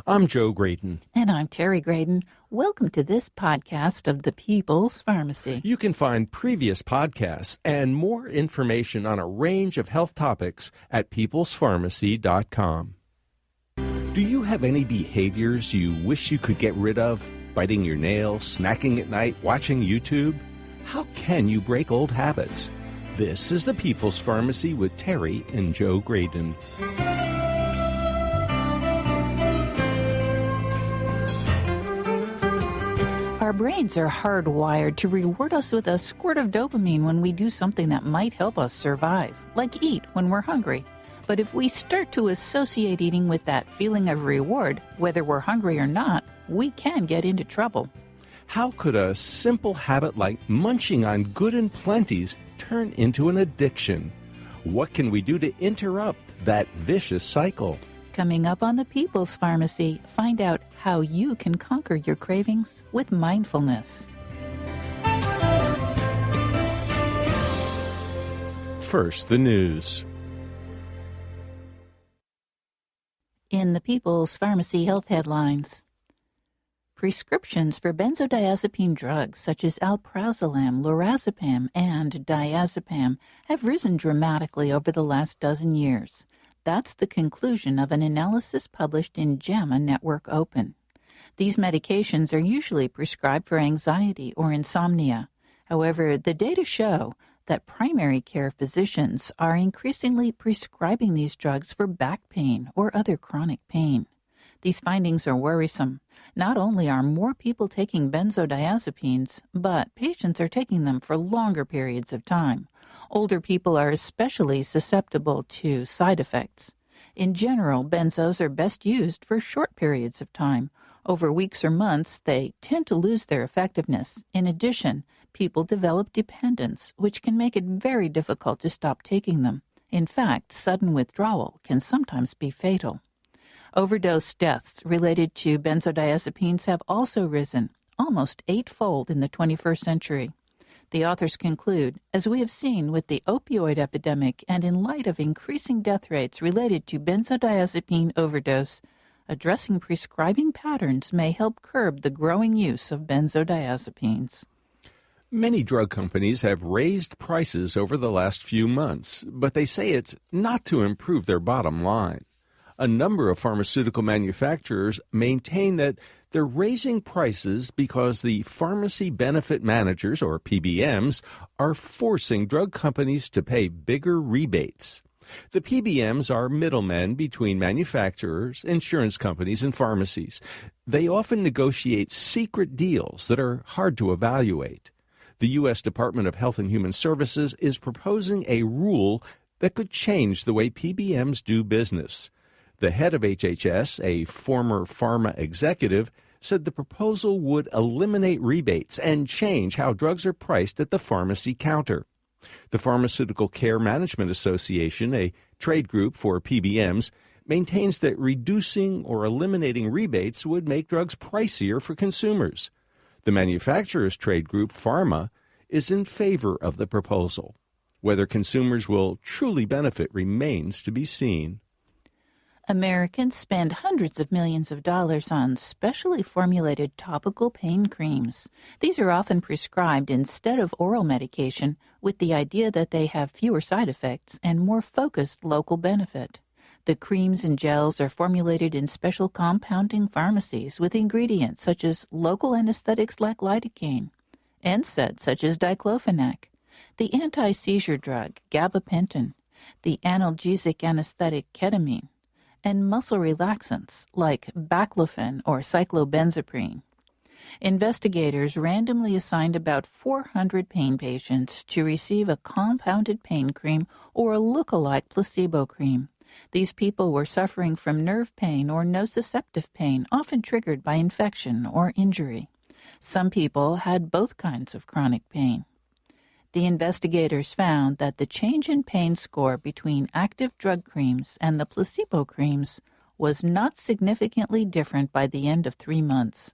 I'm Joe Graydon. And I'm Terry Graydon. Welcome to this podcast of the People's Pharmacy. You can find previous podcasts and more information on a range of health topics at peoplespharmacy.com. Do you have any behaviors you wish you could get rid of? Biting your nails, snacking at night, watching YouTube? How can you break old habits? This is the People's Pharmacy with Terry and Joe Graydon. Our brains are hardwired to reward us with a squirt of dopamine when we do something that might help us survive, like eat when we're hungry. But if we start to associate eating with that feeling of reward, whether we're hungry or not, we can get into trouble. How could a simple habit like munching on good and plenties turn into an addiction? What can we do to interrupt that vicious cycle? Coming up on the People's Pharmacy, find out how you can conquer your cravings with mindfulness. First, the news. In the People's Pharmacy Health Headlines, prescriptions for benzodiazepine drugs such as alprazolam, lorazepam, and diazepam have risen dramatically over the last dozen years. That's the conclusion of an analysis published in JAMA Network Open. These medications are usually prescribed for anxiety or insomnia. However, the data show that primary care physicians are increasingly prescribing these drugs for back pain or other chronic pain. These findings are worrisome. Not only are more people taking benzodiazepines, but patients are taking them for longer periods of time. Older people are especially susceptible to side effects. In general, benzos are best used for short periods of time. Over weeks or months, they tend to lose their effectiveness. In addition, people develop dependence, which can make it very difficult to stop taking them. In fact, sudden withdrawal can sometimes be fatal. Overdose deaths related to benzodiazepines have also risen, almost eightfold in the 21st century. The authors conclude, as we have seen with the opioid epidemic and in light of increasing death rates related to benzodiazepine overdose, addressing prescribing patterns may help curb the growing use of benzodiazepines. Many drug companies have raised prices over the last few months, but they say it's not to improve their bottom line. A number of pharmaceutical manufacturers maintain that they're raising prices because the pharmacy benefit managers, or PBMs, are forcing drug companies to pay bigger rebates. The PBMs are middlemen between manufacturers, insurance companies, and pharmacies. They often negotiate secret deals that are hard to evaluate. The U.S. Department of Health and Human Services is proposing a rule that could change the way PBMs do business. The head of HHS, a former pharma executive, said the proposal would eliminate rebates and change how drugs are priced at the pharmacy counter. The Pharmaceutical Care Management Association, a trade group for PBMs, maintains that reducing or eliminating rebates would make drugs pricier for consumers. The manufacturers' trade group, Pharma, is in favor of the proposal. Whether consumers will truly benefit remains to be seen. Americans spend hundreds of millions of dollars on specially formulated topical pain creams. These are often prescribed instead of oral medication with the idea that they have fewer side effects and more focused local benefit. The creams and gels are formulated in special compounding pharmacies with ingredients such as local anesthetics like lidocaine, NSAIDs such as diclofenac, the anti-seizure drug gabapentin, the analgesic anesthetic ketamine, and muscle relaxants like baclofen or cyclobenzaprine. Investigators randomly assigned about 400 pain patients to receive a compounded pain cream or a look-alike placebo cream. These people were suffering from nerve pain or nociceptive pain, often triggered by infection or injury. Some people had both kinds of chronic pain. The investigators found that the change in pain score between active drug creams and the placebo creams was not significantly different by the end of 3 months.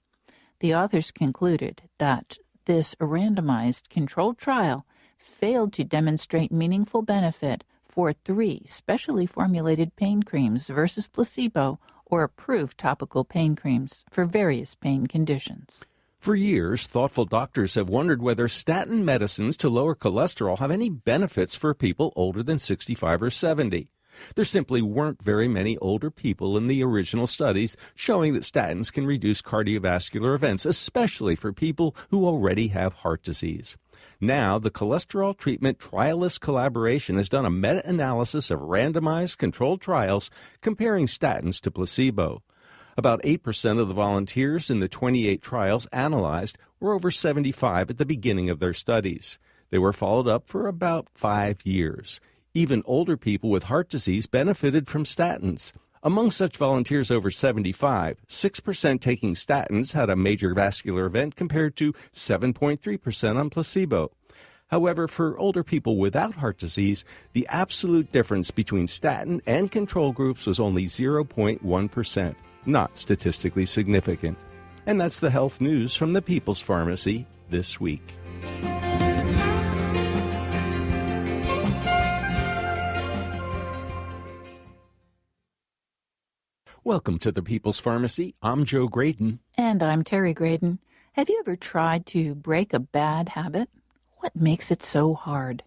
The authors concluded that this randomized controlled trial failed to demonstrate meaningful benefit for 3 specially formulated pain creams versus placebo or approved topical pain creams for various pain conditions. For years, thoughtful doctors have wondered whether statin medicines to lower cholesterol have any benefits for people older than 65 or 70. There simply weren't very many older people in the original studies showing that statins can reduce cardiovascular events, especially for people who already have heart disease. Now, the Cholesterol Treatment Trialist Collaboration has done a meta-analysis of randomized controlled trials comparing statins to placebo. About 8% of the volunteers in the 28 trials analyzed were over 75 at the beginning of their studies. They were followed up for about 5 years. Even older people with heart disease benefited from statins. Among such volunteers over 75, 6% taking statins had a major vascular event compared to 7.3% on placebo. However, for older people without heart disease, the absolute difference between statin and control groups was only 0.1%, not statistically significant. And that's the health news from the People's Pharmacy this week. Welcome to the People's Pharmacy. I'm Joe Graydon. And I'm Terry Graydon. Have you ever tried to break a bad habit? What makes it so hard?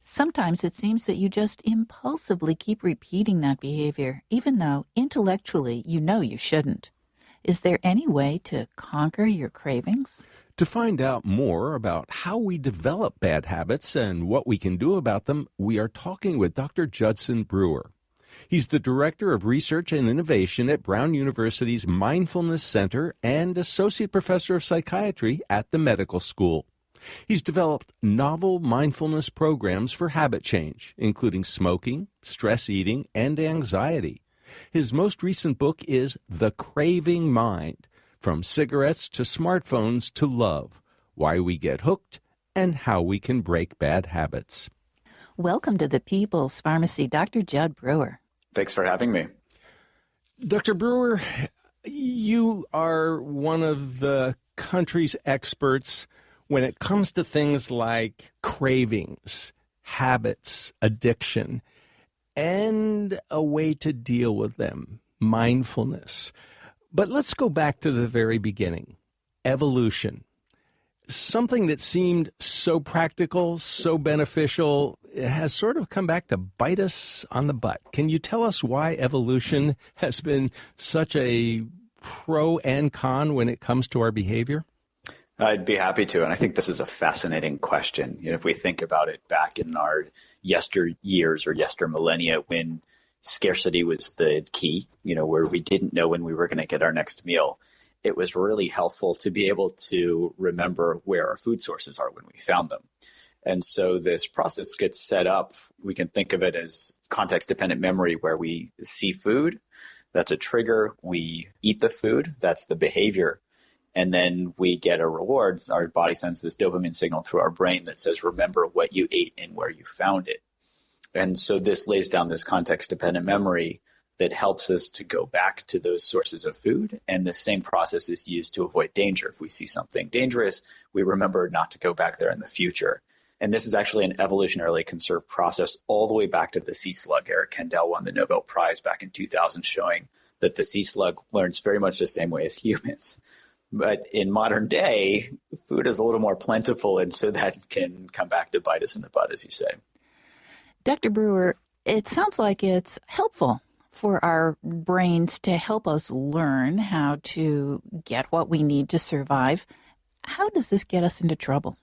Sometimes it seems that you just impulsively keep repeating that behavior, even though intellectually you know you shouldn't. Is there any way to conquer your cravings? To find out more about how we develop bad habits and what we can do about them, we are talking with Dr. Judson Brewer. He's the Director of Research and Innovation at Brown University's Mindfulness Center and Associate Professor of Psychiatry at the medical school. He's developed novel mindfulness programs for habit change, including smoking, stress eating, and anxiety. His most recent book is The Craving Mind, From Cigarettes to Smartphones to Love, Why We Get Hooked and How We Can Break Bad Habits. Welcome to the People's Pharmacy, Dr. Judd Brewer. Thanks for having me. Dr. Brewer, you are one of the country's experts when it comes to things like cravings, habits, addiction, and a way to deal with them, mindfulness. But let's go back to the very beginning, evolution. Something that seemed so practical, so beneficial, it has sort of come back to bite us on the butt. Can you tell us why evolution has been such a pro and con when it comes to our behavior? I'd be happy to. And I think this is a fascinating question. If we think about it back in our yesteryears or yestermillennia when scarcity was the key, where we didn't know when we were going to get our next meal, it was really helpful to be able to remember where our food sources are when we found them. And so this process gets set up. We can think of it as context-dependent memory where we see food. That's a trigger. We eat the food. That's the behavior. And then we get a reward. Our body sends this dopamine signal through our brain that says, remember what you ate and where you found it. And so this lays down this context-dependent memory that helps us to go back to those sources of food. And the same process is used to avoid danger. If we see something dangerous, we remember not to go back there in the future. And this is actually an evolutionarily conserved process all the way back to the sea slug. Eric Kandel won the Nobel Prize back in 2000 showing that the sea slug learns very much the same way as humans. But in modern day, food is a little more plentiful, and so that can come back to bite us in the butt, as you say. Dr. Brewer, it sounds like it's helpful for our brains to help us learn how to get what we need to survive. How does this get us into trouble?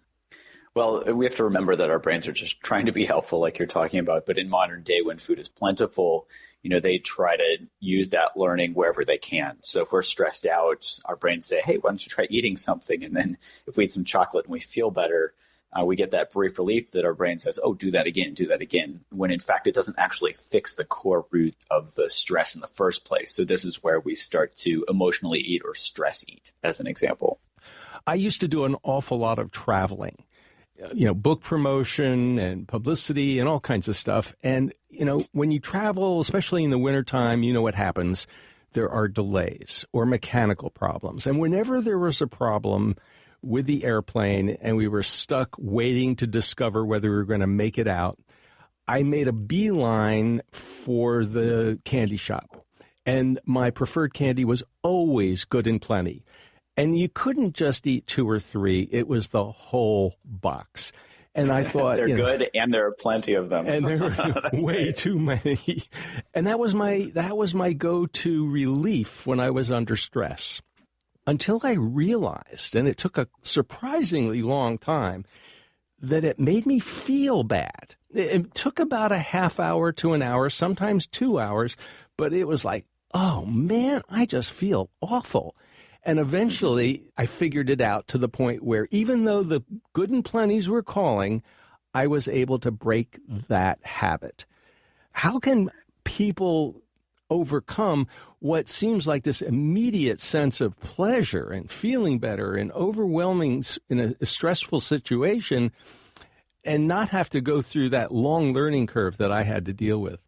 Well, we have to remember that our brains are just trying to be helpful, like you're talking about. But in modern day, when food is plentiful, they try to use that learning wherever they can. So if we're stressed out, our brains say, hey, why don't you try eating something? And then if we eat some chocolate and we feel better, we get that brief relief that our brain says, oh, do that again, when in fact it doesn't actually fix the core root of the stress in the first place. So this is where we start to emotionally eat or stress eat, as an example. I used to do an awful lot of traveling, book promotion and publicity and all kinds of stuff. And, when you travel, especially in the wintertime, what happens. There are delays or mechanical problems. And whenever there was a problem with the airplane and we were stuck waiting to discover whether we were going to make it out, I made a beeline for the candy shop. and my preferred candy was always Good and Plenty. And you couldn't just eat 2 or 3. It was the whole box. And I thought, they're good, and there are plenty of them. And there were way great. too many. And that was my go-to relief when I was under stress. Until I realized, and it took a surprisingly long time, that it made me feel bad. It took about a half hour to an hour, sometimes 2 hours, but it was like, oh man, I just feel awful. And eventually I figured it out to the point where even though the Good and Plenties were calling, I was able to break that habit. How can people overcome what seems like this immediate sense of pleasure and feeling better and overwhelming in a stressful situation and not have to go through that long learning curve that I had to deal with?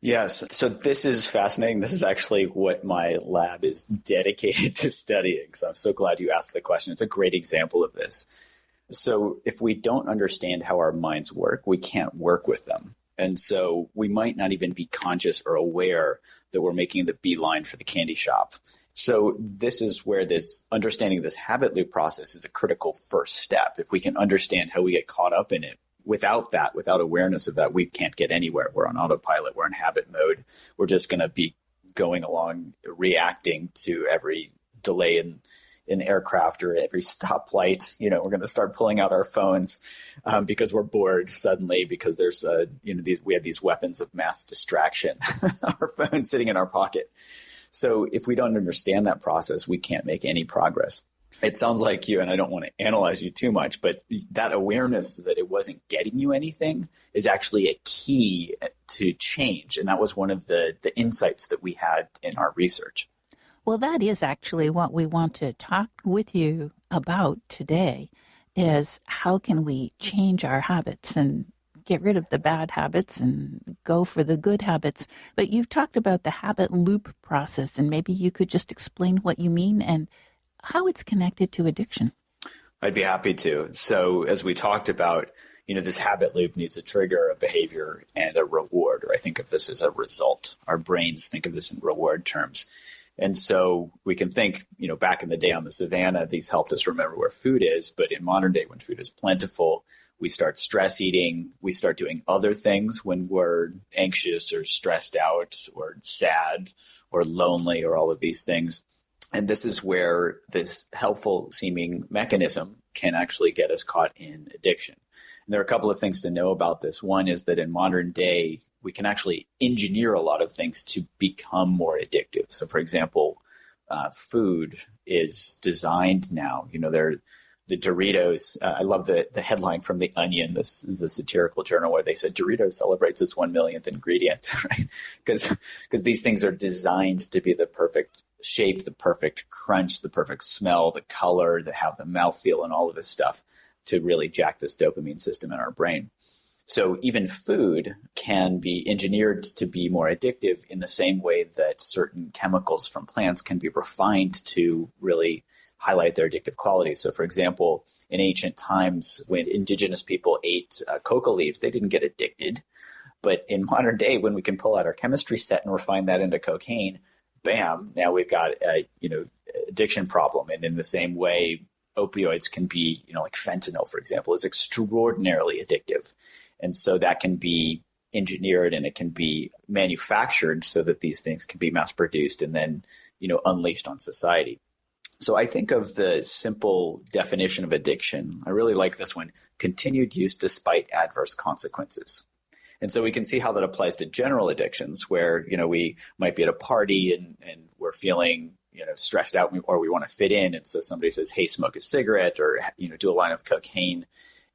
Yes. So this is fascinating. This is actually what my lab is dedicated to studying. So I'm so glad you asked the question. It's a great example of this. So if we don't understand how our minds work, we can't work with them. And so we might not even be conscious or aware that we're making the beeline for the candy shop. So this is where this understanding this habit loop process is a critical first step. If we can understand how we get caught up in it, without awareness of that, we can't get anywhere. We're on autopilot. We're in habit mode. We're just going to be going along, reacting to every delay in aircraft or every stoplight. We're going to start pulling out our phones because we're bored suddenly, because there's we have these weapons of mass distraction, our phone sitting in our pocket. So if we don't understand that process, we can't make any progress. It sounds like you, and I don't want to analyze you too much, but that awareness that it wasn't getting you anything is actually a key to change. And that was one of the insights that we had in our research. Well, that is actually what we want to talk with you about today, is how can we change our habits and get rid of the bad habits and go for the good habits. But you've talked about the habit loop process, and maybe you could just explain what you mean and how it's connected to addiction. I'd be happy to. So as we talked about, this habit loop needs a trigger, a behavior, and a reward, or I think of this as a result. Our brains think of this in reward terms. And so we can think, back in the day on the savannah, these helped us remember where food is. But in modern day, when food is plentiful, we start stress eating. We start doing other things when we're anxious or stressed out or sad or lonely or all of these things. And this is where this helpful seeming mechanism can actually get us caught in addiction. And there are a couple of things to know about this. One is that in modern day, we can actually engineer a lot of things to become more addictive. So, for example, food is designed now. The Doritos. I love the headline from The Onion. This is the satirical journal where they said Doritos celebrates its 1 millionth ingredient, right? Because these things are designed to be the perfect shape, the perfect crunch, the perfect smell, the color, that have the mouthfeel and all of this stuff to really jack this dopamine system in our brain. So even food can be engineered to be more addictive in the same way that certain chemicals from plants can be refined to really highlight their addictive qualities. So for example, in ancient times, when indigenous people ate coca leaves, they didn't get addicted. But in modern day, when we can pull out our chemistry set and refine that into cocaine, bam, now we've got a addiction problem. And in the same way, opioids can be, like fentanyl, for example, is extraordinarily addictive. And so that can be engineered and it can be manufactured so that these things can be mass produced and then, unleashed on society. So I think of the simple definition of addiction. I really like this one: continued use despite adverse consequences. And so we can see how that applies to general addictions where, we might be at a party and we're feeling, stressed out, or we want to fit in. And so somebody says, hey, smoke a cigarette or, do a line of cocaine.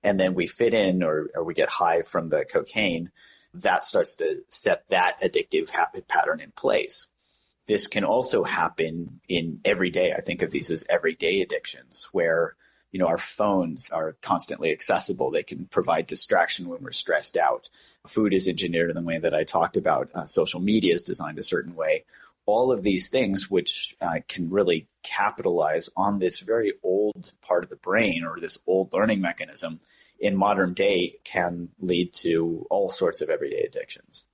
And then we fit in or we get high from the cocaine. That starts to set that addictive habit pattern in place. This can also happen in everyday. I think of these as everyday addictions where, our phones are constantly accessible. They can provide distraction when we're stressed out. Food is engineered in the way that I talked about. Social media is designed a certain way. All of these things, which can really capitalize on this very old part of the brain or this old learning mechanism in modern day, can lead to all sorts of everyday addictions.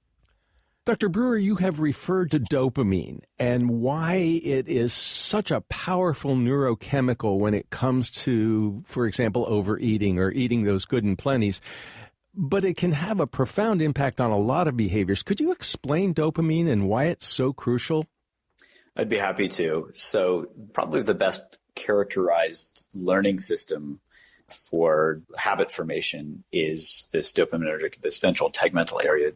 Dr. Brewer, you have referred to dopamine and why it is such a powerful neurochemical when it comes to, for example, overeating or eating those good and plenties. But it can have a profound impact on a lot of behaviors. Could you explain dopamine and why it's so crucial? I'd be happy to. So probably the best characterized learning system for habit formation is this dopaminergic, this ventral tegmental area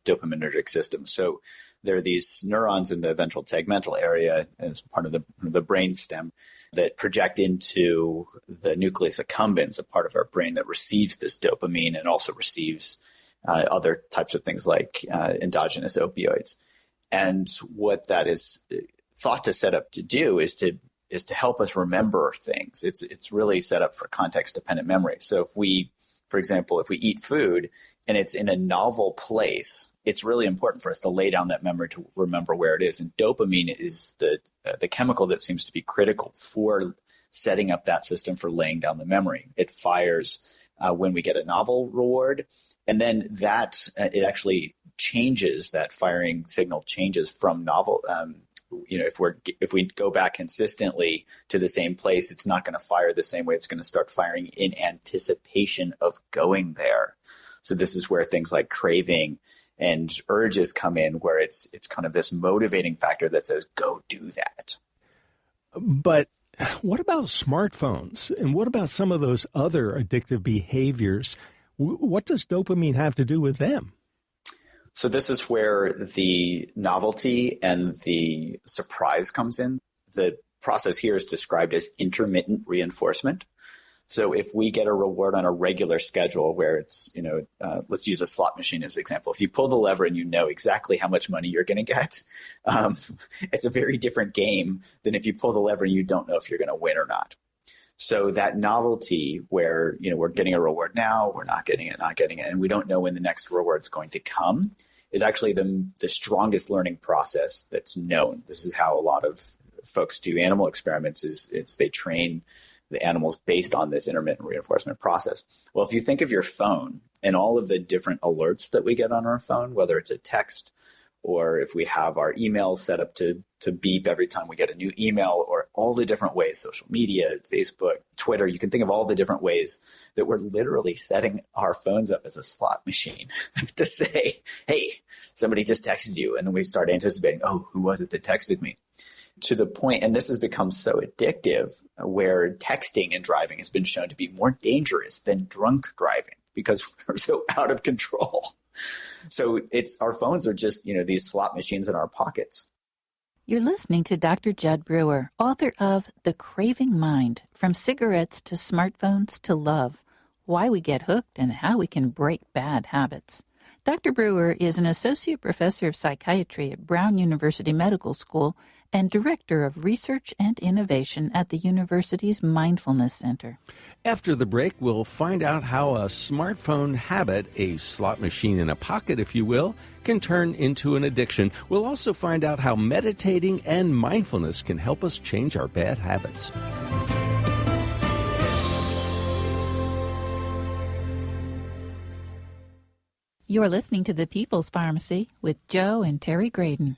dopaminergic system. So there are these neurons in the ventral tegmental area as part of the brain stem that project into the nucleus accumbens, a part of our brain that receives this dopamine and also receives other types of things like endogenous opioids. And what that is thought to set up to do is to help us remember things. It's really set up for context-dependent memory. So if we, for example, if we eat food and it's in a novel place, it's really important for us to lay down that memory to remember where it is. And dopamine is the chemical that seems to be critical for setting up that system for laying down the memory. It fires when we get a novel reward, and then it actually changes, that firing signal changes from novel. If we go back consistently to the same place, it's not going to fire the same way. It's going to start firing in anticipation of going there. So this is where things like craving and urges come in, where it's kind of this motivating factor that says, go do that. But what about smartphones? And what about some of those other addictive behaviors? What does dopamine have to do with them? So this is where the novelty and the surprise comes in. The process here is described as intermittent reinforcement. So if we get a reward on a regular schedule where it's, let's use a slot machine as an example. If you pull the lever and you know exactly how much money you're going to get, it's a very different game than if you pull the lever and you don't know if you're going to win or not. So that novelty where, we're getting a reward now, we're not getting it, and we don't know when the next reward is going to come is actually the strongest learning process that's known. This is how a lot of folks do animal experiments is they train the animals based on this intermittent reinforcement process. Well, if you think of your phone and all of the different alerts that we get on our phone, whether it's a text or if we have our emails set up to beep every time we get a new email, or all the different ways, social media, Facebook, Twitter, you can think of all the different ways that we're literally setting our phones up as a slot machine to say, hey, somebody just texted you. And then we start anticipating, oh, who was it that texted me? To the point, and this has become so addictive, where texting and driving has been shown to be more dangerous than drunk driving because we're so out of control. So our phones are just, these slot machines in our pockets. You're listening to Dr. Judd Brewer, author of The Craving Mind, From Cigarettes to Smartphones to Love, Why We Get Hooked and How We Can Break Bad Habits. Dr. Brewer is an associate professor of psychiatry at Brown University Medical School and Director of Research and Innovation at the university's Mindfulness Center. After the break, we'll find out how a smartphone habit, a slot machine in a pocket, if you will, can turn into an addiction. We'll also find out how meditating and mindfulness can help us change our bad habits. You're listening to The People's Pharmacy with Joe and Terry Graydon.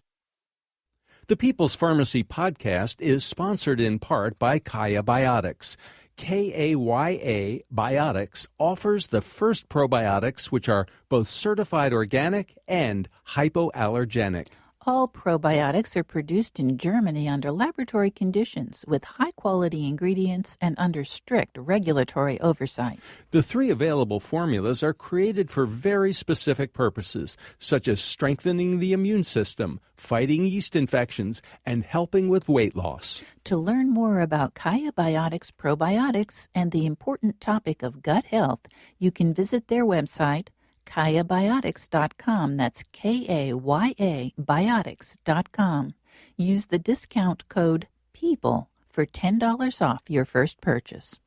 The People's Pharmacy podcast is sponsored in part by Kaya Biotics. Kaya Biotics offers the first probiotics which are both certified organic and hypoallergenic. All probiotics are produced in Germany under laboratory conditions with high-quality ingredients and under strict regulatory oversight. The 3 available formulas are created for very specific purposes, such as strengthening the immune system, fighting yeast infections, and helping with weight loss. To learn more about Kaya Biotics probiotics and the important topic of gut health, you can visit their website, KayaBiotics.com. That's Kaya Biotics.com. Use the discount code PEOPLE for $10 off your first purchase.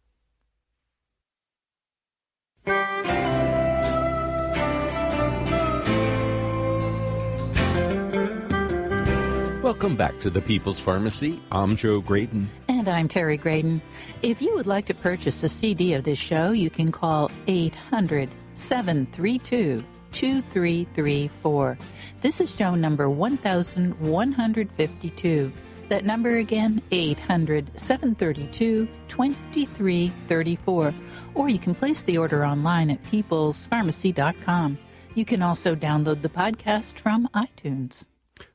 Welcome back to the People's Pharmacy. I'm Joe Graydon. And I'm Terry Graydon. If you would like to purchase a CD of this show, you can call 800-732-8255. 2334. This is show number 1152. That number again, 800-732-2334. Or you can place the order online at peoplespharmacy.com. You can also download the podcast from iTunes.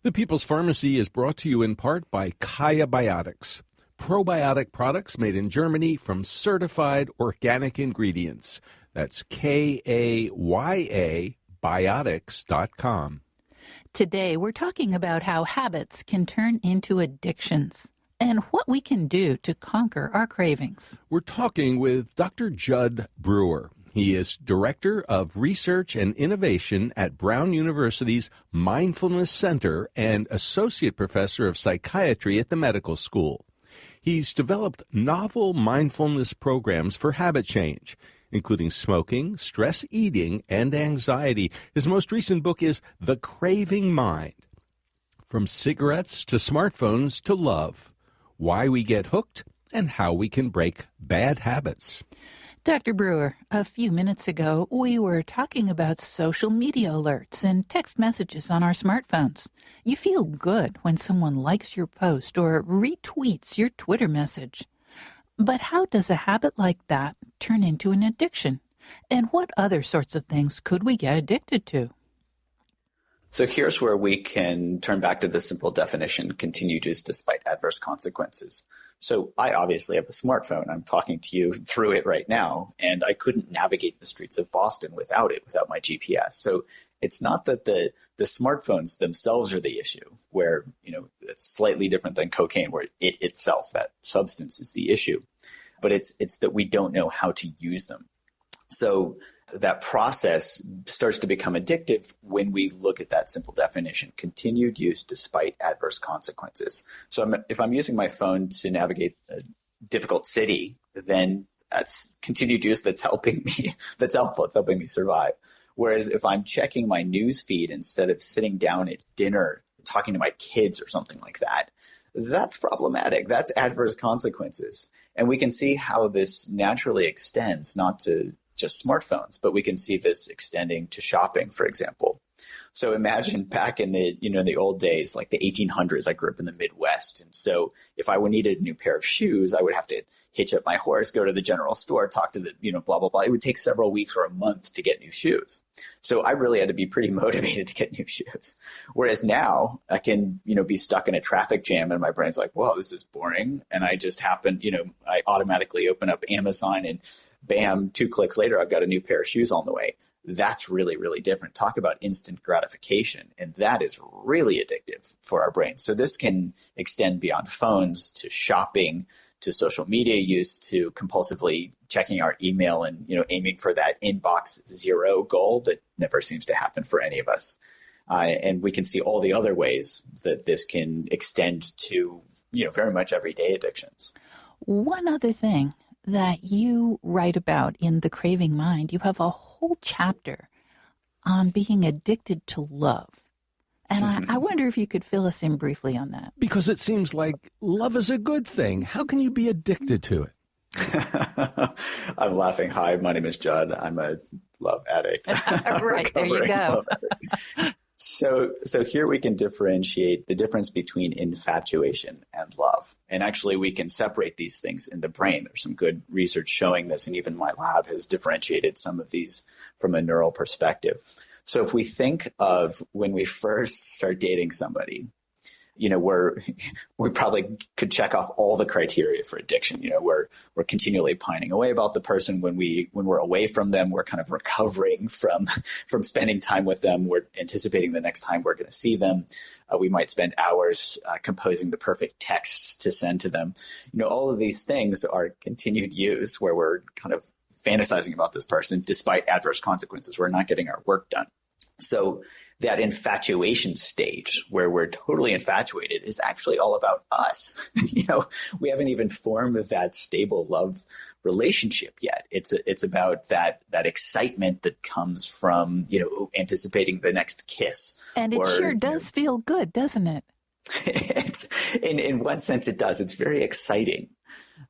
The People's Pharmacy is brought to you in part by Kaya Biotics, probiotic products made in Germany from certified organic ingredients. That's Kaya biotics.com. Today, we're talking about how habits can turn into addictions and what we can do to conquer our cravings. We're talking with Dr. Judd Brewer. He is Director of Research and Innovation at Brown University's Mindfulness Center and Associate Professor of Psychiatry at the medical school. He's developed novel mindfulness programs for habit change, including smoking, stress eating, and anxiety. His most recent book is The Craving Mind: From Cigarettes to Smartphones to Love, Why We Get Hooked and How We Can Break Bad Habits. Dr. Brewer, a few minutes ago, we were talking about social media alerts and text messages on our smartphones. You feel good when someone likes your post or retweets your Twitter message. But how does a habit like that turn into an addiction? And what other sorts of things could we get addicted to? So here's where we can turn back to the simple definition: continued use despite adverse consequences. So I obviously have a smartphone. I'm talking to you through it right now, and I couldn't navigate the streets of Boston without it, without my GPS. So it's not that the smartphones themselves are the issue, where, it's slightly different than cocaine, where it itself, that substance, is the issue. But it's that we don't know how to use them. So that process starts to become addictive when we look at that simple definition: continued use despite adverse consequences. So if I'm using my phone to navigate a difficult city, then that's continued use that's helping me, that's helpful, it's helping me survive. Whereas if I'm checking my news feed instead of sitting down at dinner, talking to my kids or something like that, that's problematic. That's adverse consequences. And we can see how this naturally extends, not to just smartphones, but we can see this extending to shopping, for example. So imagine back in the old days, like the 1800s. I grew up in the Midwest. And so if I needed a new pair of shoes, I would have to hitch up my horse, go to the general store, talk to the, blah, blah, blah. It would take several weeks or a month to get new shoes. So I really had to be pretty motivated to get new shoes. Whereas now I can, be stuck in a traffic jam and my brain's like, well, this is boring. And I just happen, I automatically open up Amazon and bam, 2 clicks later, I've got a new pair of shoes on the way. That's really, really different. Talk about instant gratification. And that is really addictive for our brains. So this can extend beyond phones to shopping, to social media use, to compulsively checking our email and, aiming for that inbox zero goal that never seems to happen for any of us. And we can see all the other ways that this can extend to, very much everyday addictions. One other thing that you write about in The Craving Mind, you have a whole chapter on being addicted to love. And I wonder if you could fill us in briefly on that. Because it seems like love is a good thing. How can you be addicted to it? I'm laughing. Hi, my name is Judd. I'm a love addict. Right, there you go. So here we can differentiate the difference between infatuation and love. And actually, we can separate these things in the brain. There's some good research showing this, and even my lab has differentiated some of these from a neural perspective. So if we think of when we first start dating somebody, we probably could check off all the criteria for addiction. We're continually pining away about the person. When we're away from them, we're kind of recovering from spending time with them. We're anticipating the next time we're going to see them. We might spend hours composing the perfect texts to send to them. All of these things are continued use where we're kind of fantasizing about this person despite adverse consequences. We're not getting our work done. So that infatuation stage where we're totally infatuated is actually all about us. We haven't even formed that stable love relationship yet. It's about that excitement that comes from, anticipating the next kiss. And it sure does feel good, doesn't it? In one sense, it does. It's very exciting.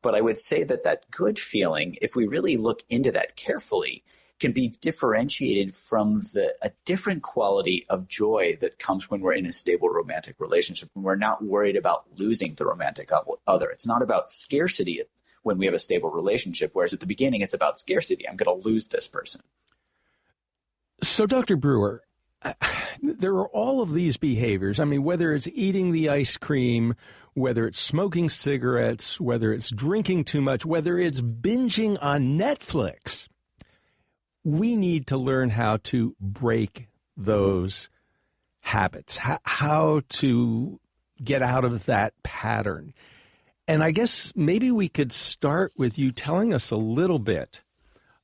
But I would say that good feeling, if we really look into that carefully, can be differentiated from a different quality of joy that comes when we're in a stable romantic relationship, when we're not worried about losing the romantic other. It's not about scarcity when we have a stable relationship, whereas at the beginning, it's about scarcity. I'm going to lose this person. So, Dr. Brewer, there are all of these behaviors. I mean, whether it's eating the ice cream, whether it's smoking cigarettes, whether it's drinking too much, whether it's binging on Netflix, we need to learn how to break those habits, how to get out of that pattern. And I guess maybe we could start with you telling us a little bit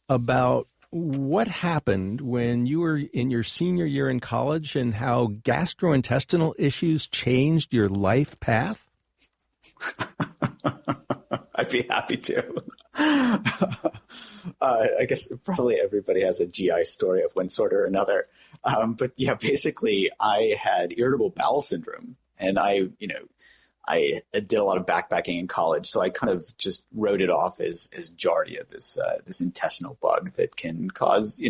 about what happened when you were in your senior year in college and how gastrointestinal issues changed your life path? I'd be happy to. I guess probably everybody has a GI story of one sort or another. But yeah, basically I had irritable bowel syndrome, and I did a lot of backpacking in college, so I kind of just wrote it off as Giardia, this intestinal bug that can cause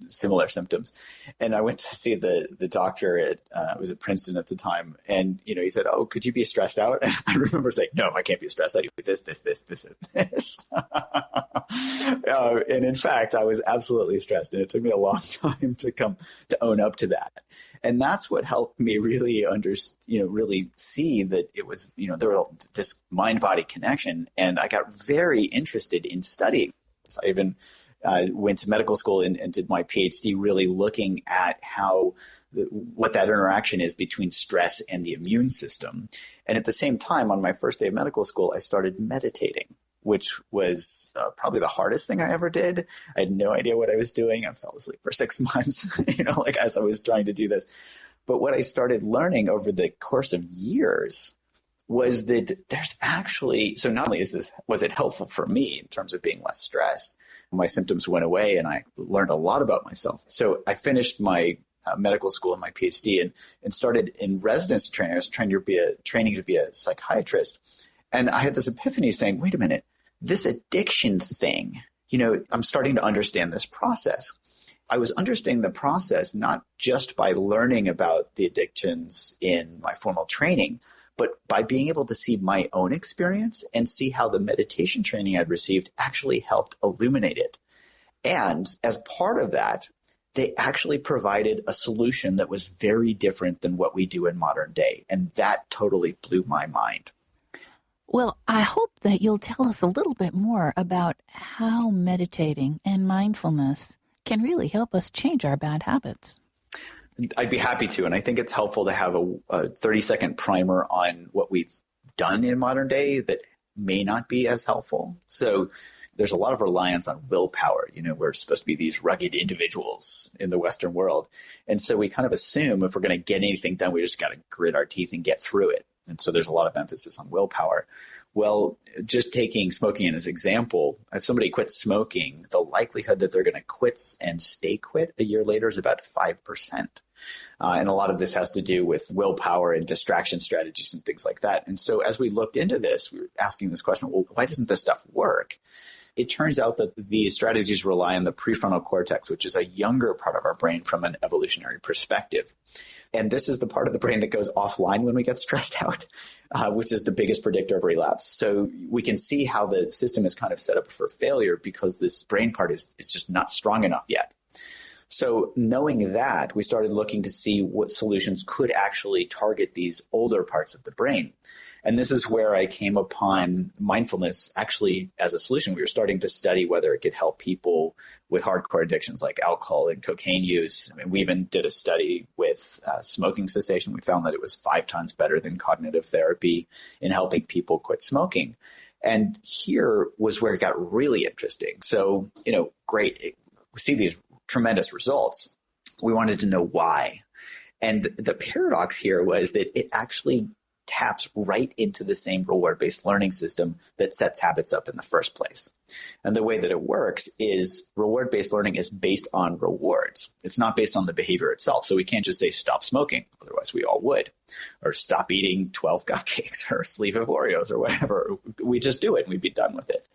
similar symptoms. And I went to see the doctor I was at Princeton at the time, and he said, "Oh, could you be stressed out?" And I remember saying, "No, I can't be stressed out. I do this, and this." And in fact, I was absolutely stressed, and it took me a long time to come to own up to that. And that's what helped me really really see that it was, there was this mind-body connection. And I got very interested in studying this. I even went to medical school and did my PhD really looking at what that interaction is between stress and the immune system. And at the same time, on my first day of medical school, I started meditating, which was probably the hardest thing I ever did. I had no idea what I was doing. I fell asleep for 6 months, as I was trying to do this. But what I started learning over the course of years was that there's actually, so not only was it helpful for me in terms of being less stressed, my symptoms went away and I learned a lot about myself. So I finished my medical school and my PhD and started in residency training. I was training to be a psychiatrist. And I had this epiphany saying, wait a minute, this addiction thing, I'm starting to understand this process. I was understanding the process not just by learning about the addictions in my formal training, but by being able to see my own experience and see how the meditation training I'd received actually helped illuminate it. And as part of that, they actually provided a solution that was very different than what we do in modern day. And that totally blew my mind. Well, I hope that you'll tell us a little bit more about how meditating and mindfulness can really help us change our bad habits. I'd be happy to. And I think it's helpful to have a 30-second primer on what we've done in modern day that may not be as helpful. So there's a lot of reliance on willpower. We're supposed to be these rugged individuals in the Western world. And so we kind of assume if we're going to get anything done, we just got to grit our teeth and get through it. And so there's a lot of emphasis on willpower. Well, just taking smoking as an example, if somebody quits smoking, the likelihood that they're going to quit and stay quit a year later is about 5%. And a lot of this has to do with willpower and distraction strategies and things like that. And so as we looked into this, we were asking this question, well, why doesn't this stuff work? It turns out that these strategies rely on the prefrontal cortex, which is a younger part of our brain from an evolutionary perspective. And this is the part of the brain that goes offline when we get stressed out, which is the biggest predictor of relapse. So we can see how the system is kind of set up for failure because this brain part is just not strong enough yet. So knowing that, we started looking to see what solutions could actually target these older parts of the brain. And this is where I came upon mindfulness actually as a solution. We were starting to study whether it could help people with hardcore addictions like alcohol and cocaine use. I mean, we even did a study with smoking cessation. We found that it was 5 times better than cognitive therapy in helping people quit smoking. And here was where it got really interesting. So, great. We see these tremendous results. We wanted to know why. And the paradox here was that it actually taps right into the same reward-based learning system that sets habits up in the first place. And the way that it works is reward-based learning is based on rewards. It's not based on the behavior itself. So we can't just say stop smoking, otherwise we all would, or stop eating 12 cupcakes or a sleeve of Oreos or whatever. We just do it and we'd be done with it.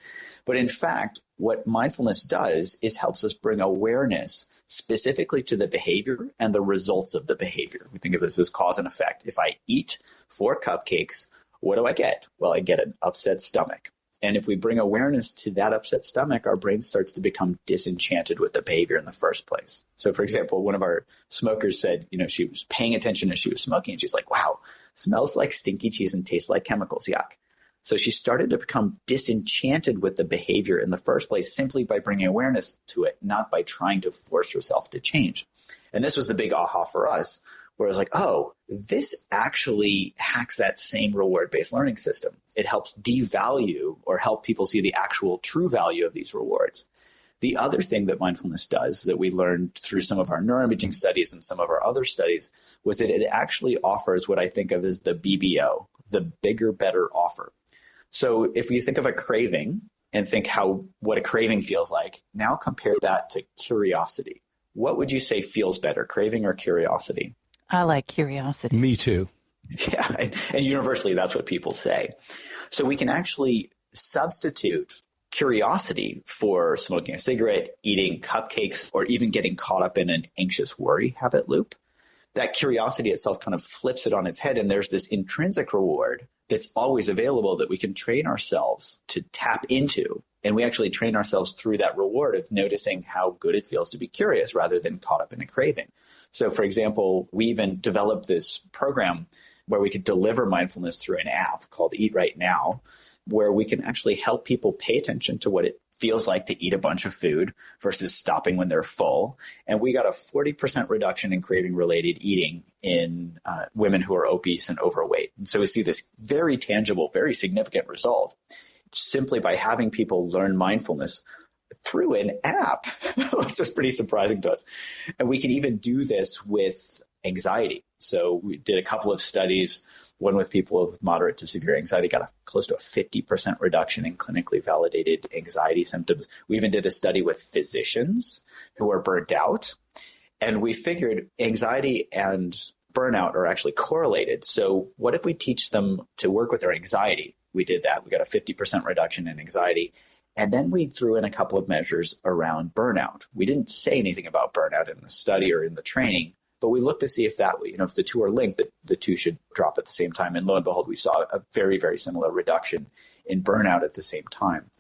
But in fact, what mindfulness does is helps us bring awareness specifically to the behavior and the results of the behavior. We think of this as cause and effect. If I eat 4 cupcakes, what do I get? Well, I get an upset stomach. And if we bring awareness to that upset stomach, our brain starts to become disenchanted with the behavior in the first place. So, for example, one of our smokers said, she was paying attention as she was smoking. And she's like, wow, smells like stinky cheese and tastes like chemicals. Yuck. So she started to become disenchanted with the behavior in the first place simply by bringing awareness to it, not by trying to force herself to change. And this was the big aha for us, where I was like, oh, this actually hacks that same reward-based learning system. It helps devalue or help people see the actual true value of these rewards. The other thing that mindfulness does that we learned through some of our neuroimaging studies and some of our other studies was that it actually offers what I think of as the BBO, the bigger, better offer. So if you think of a craving and think what a craving feels like, now compare that to curiosity. What would you say feels better, craving or curiosity? I like curiosity. Me too. Yeah, and universally, that's what people say. So we can actually substitute curiosity for smoking a cigarette, eating cupcakes, or even getting caught up in an anxious worry habit loop. That curiosity itself kind of flips it on its head, and there's this intrinsic reward that's always available that we can train ourselves to tap into. And we actually train ourselves through that reward of noticing how good it feels to be curious rather than caught up in a craving. So, for example, we even developed this program where we could deliver mindfulness through an app called Eat Right Now, where we can actually help people pay attention to what it feels like to eat a bunch of food versus stopping when they're full. And we got a 40% reduction in craving-related eating in women who are obese and overweight. And so we see this very tangible, very significant result simply by having people learn mindfulness through an app, which was pretty surprising to us. And we can even do this with anxiety. So we did a couple of studies, one with people with moderate to severe anxiety, got close to a 50% reduction in clinically validated anxiety symptoms. We even did a study with physicians who are burnt out. And we figured anxiety and burnout are actually correlated. So what if we teach them to work with their anxiety? We did that. We got a 50% reduction in anxiety. And then we threw in a couple of measures around burnout. We didn't say anything about burnout in the study or in the training, but we looked to see if if the two are linked, that the two should drop at the same time. And lo and behold, we saw a very, very similar reduction in burnout at the same time.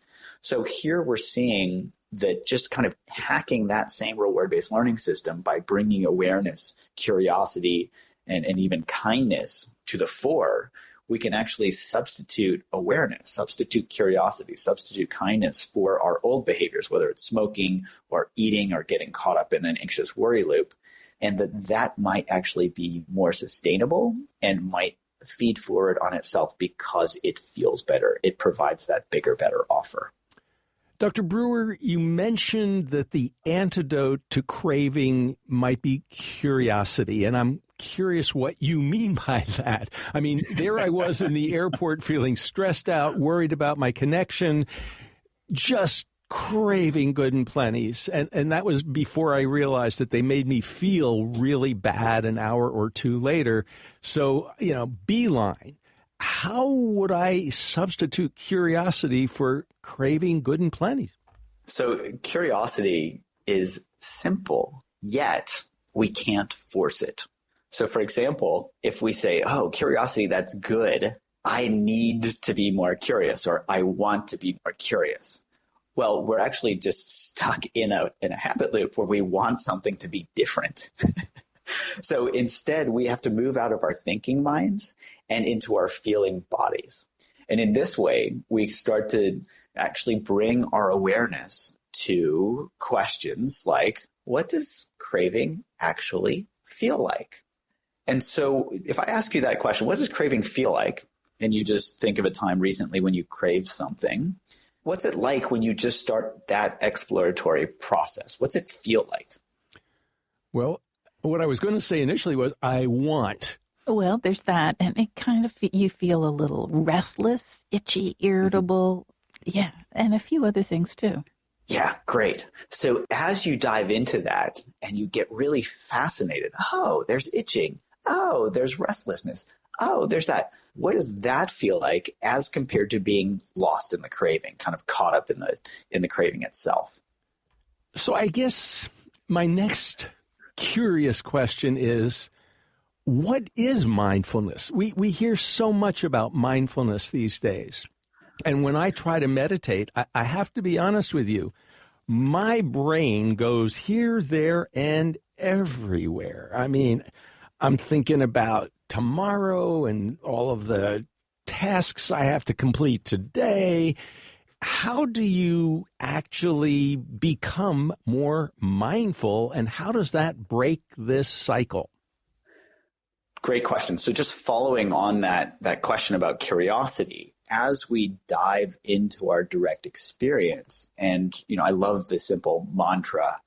So here we're seeing that just kind of hacking that same reward-based learning system by bringing awareness, curiosity, and even kindness to the fore, we can actually substitute awareness, substitute curiosity, substitute kindness for our old behaviors, whether it's smoking or eating or getting caught up in an anxious worry loop, and that might actually be more sustainable and might feed forward on itself because it feels better. It provides that bigger, better offer. Dr. Brewer, you mentioned that the antidote to craving might be curiosity, and I'm curious what you mean by that. I mean, there I was in the airport feeling stressed out, worried about my connection, just craving good and plenties. And that was before I realized that they made me feel really bad an hour or two later. So, beeline. How would I substitute curiosity for craving good and plenty? So curiosity is simple, yet we can't force it. So for example, if we say, oh, curiosity, that's good, I need to be more curious, or I want to be more curious. Well, we're actually just stuck in a habit loop where we want something to be different. So instead, we have to move out of our thinking minds and into our feeling bodies. And in this way, we start to actually bring our awareness to questions like, what does craving actually feel like? And so if I ask you that question, what does craving feel like? And you just think of a time recently when you craved something. What's it like when you just start that exploratory process? What's it feel like? Well, what I was going to say initially was I want. Well, there's that. And it kind of, you feel a little restless, itchy, irritable, Yeah, and a few other things too. Yeah, great. So as you dive into that and you get really fascinated, oh, there's itching. Oh, there's restlessness. Oh, there's that. What does that feel like as compared to being lost in the craving, kind of caught up in the craving itself? So I guess my next curious question is, what is mindfulness? We hear so much about mindfulness these days. And when I try to meditate, I have to be honest with you, my brain goes here, there, and everywhere. I mean, I'm thinking about tomorrow and all of the tasks I have to complete today. How do you actually become more mindful, and how does that break this cycle? Great question. So just following on that question about curiosity, as we dive into our direct experience, and I love the simple mantra.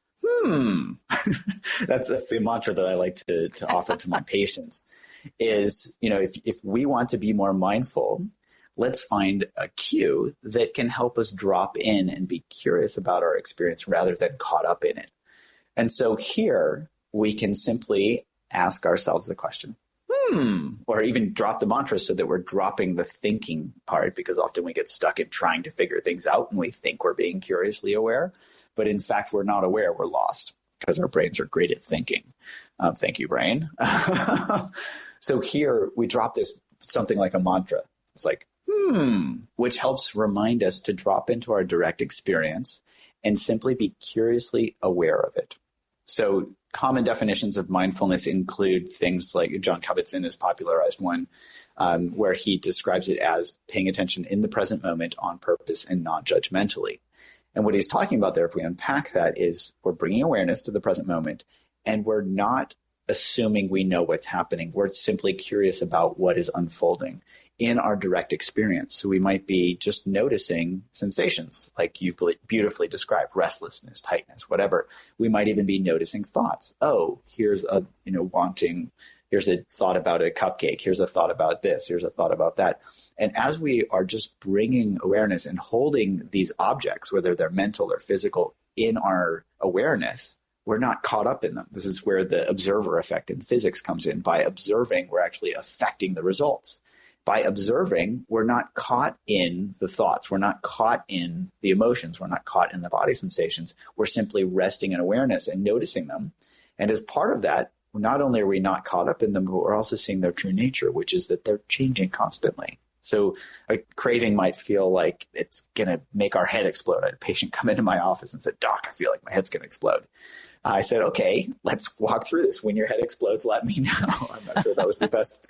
That's the mantra that I like to offer to my patients. Is if we want to be more mindful, let's find a cue that can help us drop in and be curious about our experience rather than caught up in it. And so here we can simply ask ourselves the question, or even drop the mantra so that we're dropping the thinking part, because often we get stuck in trying to figure things out and we think we're being curiously aware. But in fact, we're not aware, we're lost because our brains are great at thinking. Thank you, brain. So here we drop this something like a mantra. It's like, which helps remind us to drop into our direct experience and simply be curiously aware of it. So common definitions of mindfulness include things like John Kabat-Zinn has popularized one where he describes it as paying attention in the present moment on purpose and not judgmentally. And what he's talking about there, if we unpack that, is we're bringing awareness to the present moment and we're not assuming we know what's happening. We're simply curious about what is unfolding in our direct experience. So we might be just noticing sensations like you beautifully described, restlessness, tightness, whatever. We might even be noticing thoughts. Oh, here's a, here's a thought about a cupcake. Here's a thought about this. Here's a thought about that. And as we are just bringing awareness and holding these objects, whether they're mental or physical, in our awareness, we're not caught up in them. This is where the observer effect in physics comes in. By observing, we're actually affecting the results. By observing, we're not caught in the thoughts. We're not caught in the emotions. We're not caught in the body sensations. We're simply resting in awareness and noticing them. And as part of that, not only are we not caught up in them, but we're also seeing their true nature, which is that they're changing constantly. So a craving might feel like it's going to make our head explode. I had a patient come into my office and said, "Doc, I feel like my head's going to explode." I said, "Okay, let's walk through this. When your head explodes, let me know." I'm not sure that was the best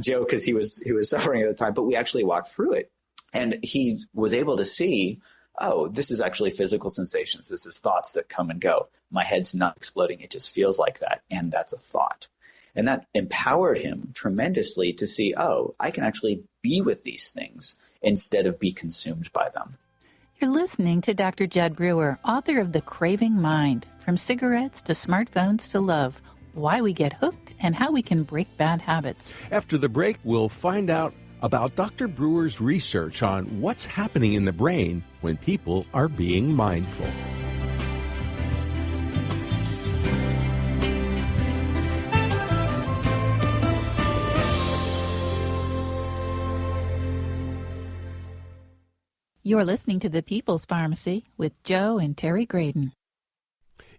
joke because he was suffering at the time, but we actually walked through it. And he was able to see, oh, this is actually physical sensations. This is thoughts that come and go. My head's not exploding. It just feels like that. And that's a thought. And that empowered him tremendously to see, oh, I can actually be with these things instead of be consumed by them. You're listening to Dr. Jed Brewer, author of The Craving Mind, From Cigarettes to Smartphones to Love, Why We Get Hooked and How We Can Break Bad Habits. After the break, we'll find out about Dr. Brewer's research on what's happening in the brain when people are being mindful. You're listening to The People's Pharmacy with Joe and Terry Graydon.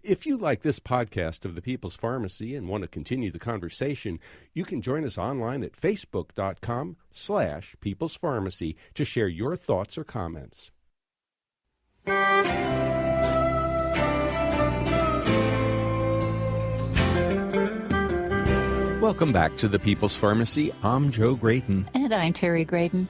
If you like this podcast of The People's Pharmacy and want to continue the conversation, you can join us online at facebook.com/People's Pharmacy to share your thoughts or comments. Welcome back to The People's Pharmacy. I'm Joe Graydon. And I'm Terry Graydon.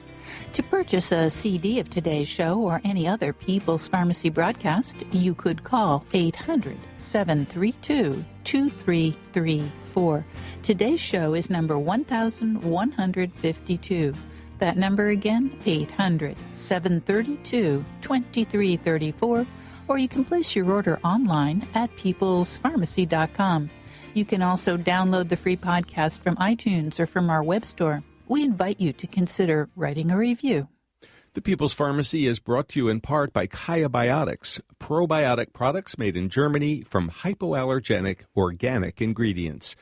To purchase a CD of today's show or any other People's Pharmacy broadcast, you could call 800-732-2334. Today's show is number 1152. That number again, 800-732-2334. Or you can place your order online at peoplespharmacy.com. You can also download the free podcast from iTunes or from our web store. We invite you to consider writing a review. The The People's Pharmacy is brought to you in part by Kaya Biotics, probiotic products made in Germany from hypoallergenic organic ingredients.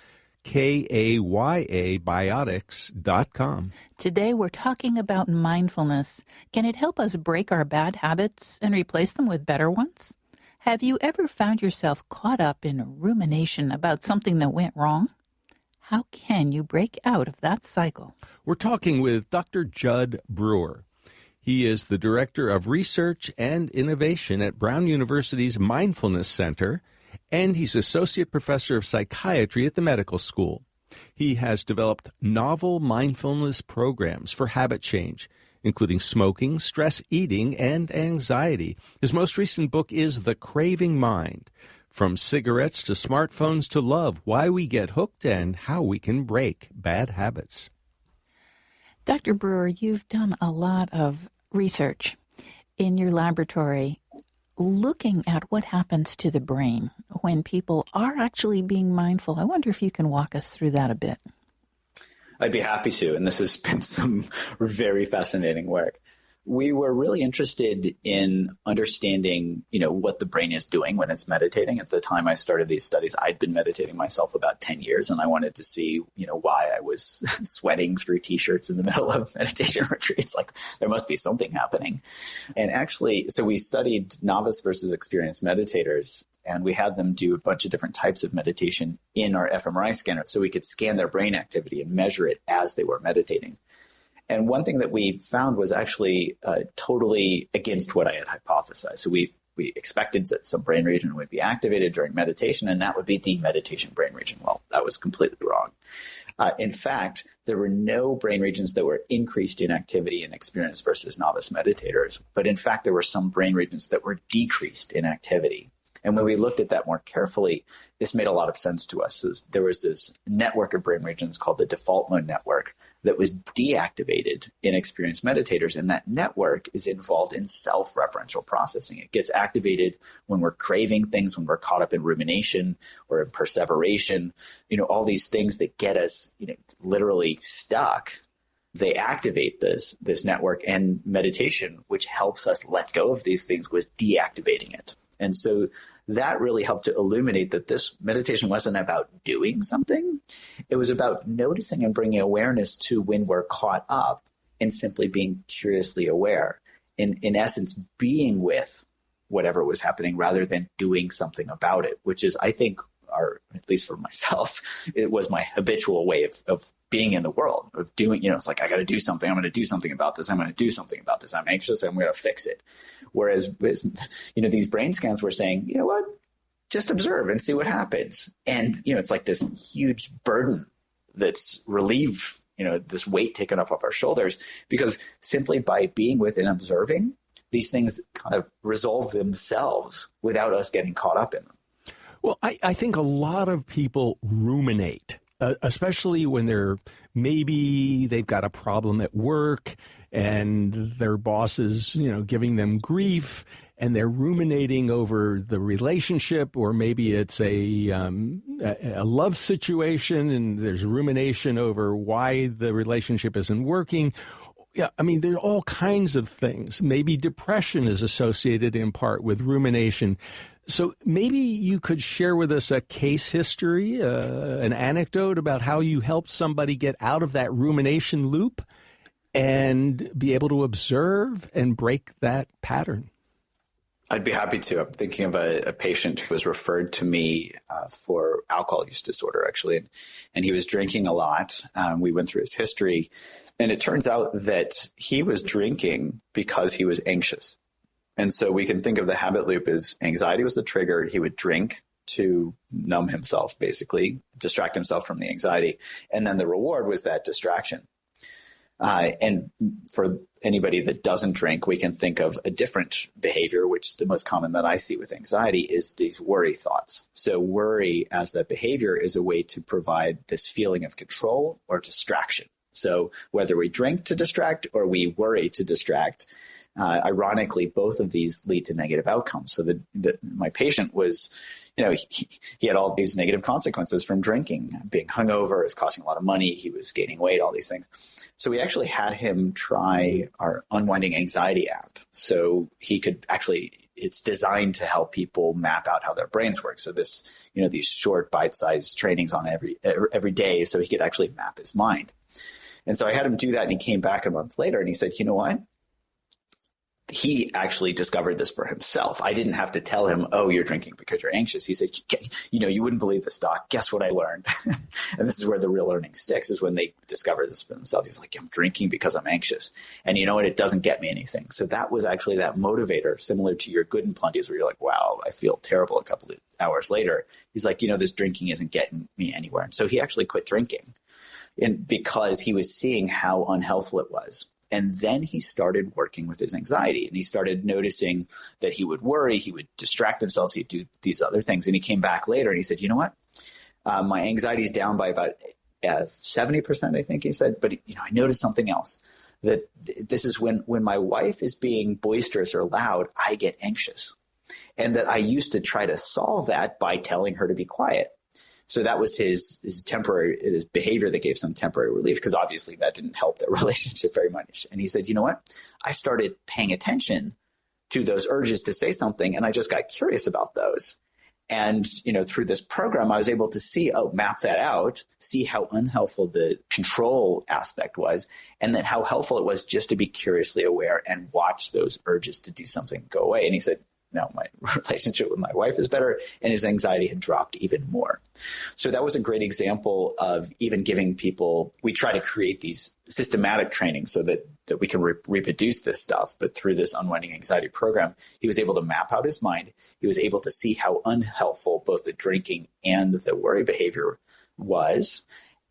KAYABiotics.com. Today we're talking about mindfulness. Can it help us break our bad habits and replace them with better ones? Have you ever found yourself caught up in rumination about something that went wrong? How can you break out of that cycle? We're talking with Dr. Judd Brewer. He is the Director of Research and Innovation at Brown University's Mindfulness Center, and he's Associate Professor of Psychiatry at the medical school. He has developed novel mindfulness programs for habit change, including smoking, stress eating, and anxiety. His most recent book is The Craving Mind, From Cigarettes to Smartphones to Love, Why We Get Hooked and How We Can Break Bad Habits. Dr. Brewer, you've done a lot of research in your laboratory looking at what happens to the brain when people are actually being mindful. I wonder if you can walk us through that a bit. I'd be happy to, and this has been some very fascinating work. We were really interested in understanding, what the brain is doing when it's meditating. At the time I started these studies, I'd been meditating myself about 10 years, and I wanted to see, why I was sweating through T-shirts in the middle of meditation retreats. Like, there must be something happening. And actually, so we studied novice versus experienced meditators, and we had them do a bunch of different types of meditation in our fMRI scanner so we could scan their brain activity and measure it as they were meditating. And one thing that we found was actually totally against what I had hypothesized. So we expected that some brain region would be activated during meditation, and that would be the meditation brain region. Well, that was completely wrong. In fact, there were no brain regions that were increased in activity in experienced versus novice meditators. But in fact, there were some brain regions that were decreased in activity. And when we looked at that more carefully, this made a lot of sense to us. So there was this network of brain regions called the default mode network that was deactivated in experienced meditators. And that network is involved in self-referential processing. It gets activated when we're craving things, when we're caught up in rumination or in perseveration, all these things that get us, literally stuck. They activate this network, and meditation, which helps us let go of these things, was deactivating it. And so that really helped to illuminate that this meditation wasn't about doing something. It was about noticing and bringing awareness to when we're caught up and simply being curiously aware. In essence, being with whatever was happening rather than doing something about it, which is, I think, or at least for myself, it was my habitual way of being in the world, of doing, it's like, I got to do something. I'm going to do something about this. I'm going to do something about this. I'm anxious. I'm going to fix it. Whereas, these brain scans were saying, you know what, just observe and see what happens. And, it's like this huge burden that's relieved, this weight taken off of our shoulders, because simply by being with and observing, these things kind of resolve themselves without us getting caught up in them. Well, I think a lot of people ruminate, especially when they've got a problem at work and their boss is, giving them grief, and they're ruminating over the relationship, or maybe it's a love situation and there's rumination over why the relationship isn't working. Yeah, there are all kinds of things. Maybe depression is associated in part with rumination. So maybe you could share with us a case history, an anecdote about how you helped somebody get out of that rumination loop and be able to observe and break that pattern. I'd be happy to. I'm thinking of a patient who was referred to me for alcohol use disorder, actually, and he was drinking a lot. We went through his history, and it turns out that he was drinking because he was anxious. And so we can think of the habit loop as anxiety was the trigger. He would drink to numb himself, basically, distract himself from the anxiety. And then the reward was that distraction. And for anybody that doesn't drink, we can think of a different behavior, which the most common that I see with anxiety is these worry thoughts. So worry as that behavior is a way to provide this feeling of control or distraction. So whether we drink to distract or we worry to distract, Ironically, both of these lead to negative outcomes. So my patient was, he had all these negative consequences from drinking, being hungover, it was costing a lot of money, he was gaining weight, all these things. So we actually had him try our Unwinding Anxiety app. So he could actually, it's designed to help people map out how their brains work. So this, these short bite-sized trainings on every day, so he could actually map his mind. And so I had him do that, and he came back a month later and he said, you know what? He actually discovered this for himself. I didn't have to tell him, oh, you're drinking because you're anxious. He said, you wouldn't believe this, doc. Guess what I learned? And this is where the real learning sticks, is when they discover this for themselves. He's like, I'm drinking because I'm anxious. And you know what? It doesn't get me anything. So that was actually that motivator, similar to your good and plenties, where you're like, wow, I feel terrible a couple of hours later. He's like, this drinking isn't getting me anywhere. And so he actually quit drinking, and because he was seeing how unhelpful it was. And then he started working with his anxiety, and he started noticing that he would worry, he would distract himself, he'd do these other things. And he came back later and he said, you know what? My anxiety is down by about 70%, I think he said. But, I noticed something else, that this is when my wife is being boisterous or loud, I get anxious. And that I used to try to solve that by telling her to be quiet. So that was his behavior that gave some temporary relief, because obviously that didn't help their relationship very much. And he said, you know what? I started paying attention to those urges to say something, and I just got curious about those. And, through this program, I was able to map that out, see how unhelpful the control aspect was, and then how helpful it was just to be curiously aware and watch those urges to do something go away. And he said, no, my relationship with my wife is better, and his anxiety had dropped even more. So that was a great example of even giving people, we try to create these systematic trainings so that we can reproduce this stuff. But through this Unwinding Anxiety program, he was able to map out his mind. He was able to see how unhelpful both the drinking and the worry behavior was.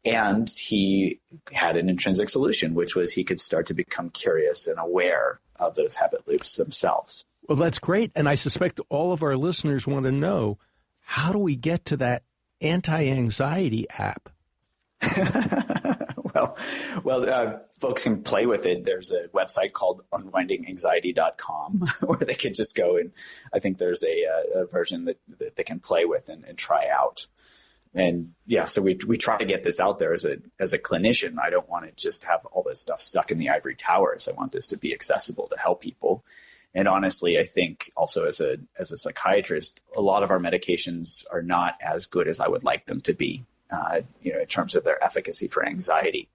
And he had an intrinsic solution, which was he could start to become curious and aware of those habit loops themselves. Well, that's great. And I suspect all of our listeners want to know, how do we get to that anti-anxiety app? Well, folks can play with it. There's a website called unwindinganxiety.com where they can just go, and I think there's a version that they can play with and try out. And yeah, so we try to get this out there as a clinician. I don't want to just have all this stuff stuck in the ivory towers. I want this to be accessible to help people. And honestly, I think also as a psychiatrist, a lot of our medications are not as good as I would like them to be, in terms of their efficacy for anxiety.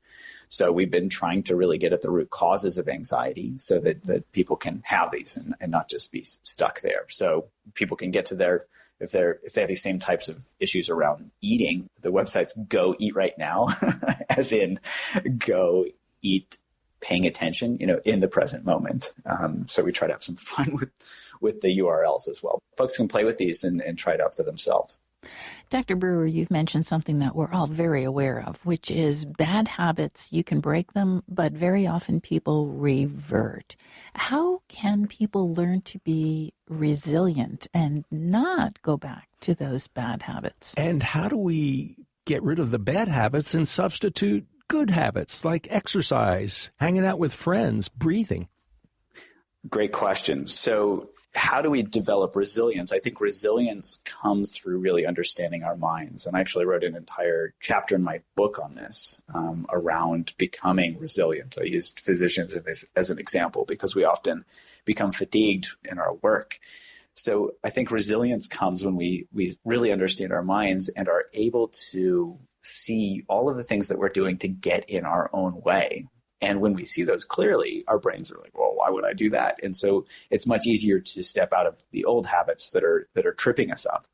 So we've been trying to really get at the root causes of anxiety so that people can have these and not just be stuck there. So people can get to if they have these same types of issues around eating, the website's Go Eat Right Now, as in go eat, paying attention, in the present moment. So we try to have some fun with the URLs as well. Folks can play with these and try it out for themselves. Dr. Brewer, you've mentioned something that we're all very aware of, which is bad habits. You can break them, but very often people revert. How can people learn to be resilient and not go back to those bad habits? And how do we get rid of the bad habits and substitute good habits like exercise, hanging out with friends, breathing? Great question. So how do we develop resilience? I think resilience comes through really understanding our minds. And I actually wrote an entire chapter in my book on this, around becoming resilient. I used physicians as an example because we often become fatigued in our work. So I think resilience comes when we really understand our minds and are able to see all of the things that we're doing to get in our own way. And when we see those clearly, our brains are like, well, why would I do that? And so it's much easier to step out of the old habits that are tripping us up.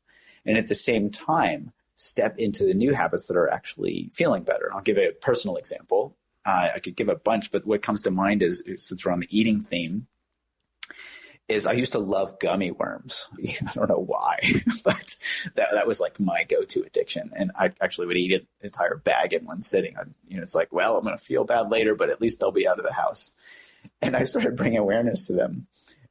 And at the same time, step into the new habits that are actually feeling better. I'll give a personal example. I could give a bunch, but what comes to mind is, since we're on the eating theme, is I used to love gummy worms. I don't know why, but that was like my go-to addiction. And I actually would eat an entire bag in one sitting. It's like, well, I'm going to feel bad later, but at least they'll be out of the house. And I started bringing awareness to them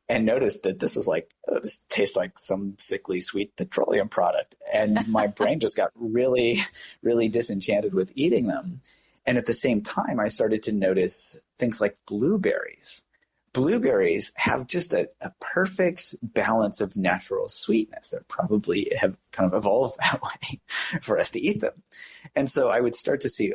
and noticed that this was like, this tastes like some sickly sweet petroleum product. And my brain just got really, really disenchanted with eating them. And at the same time, I started to notice things like blueberries. blueberries have just a perfect balance of natural sweetness. They probably have kind of evolved that way for us to eat them. And so I would start to see,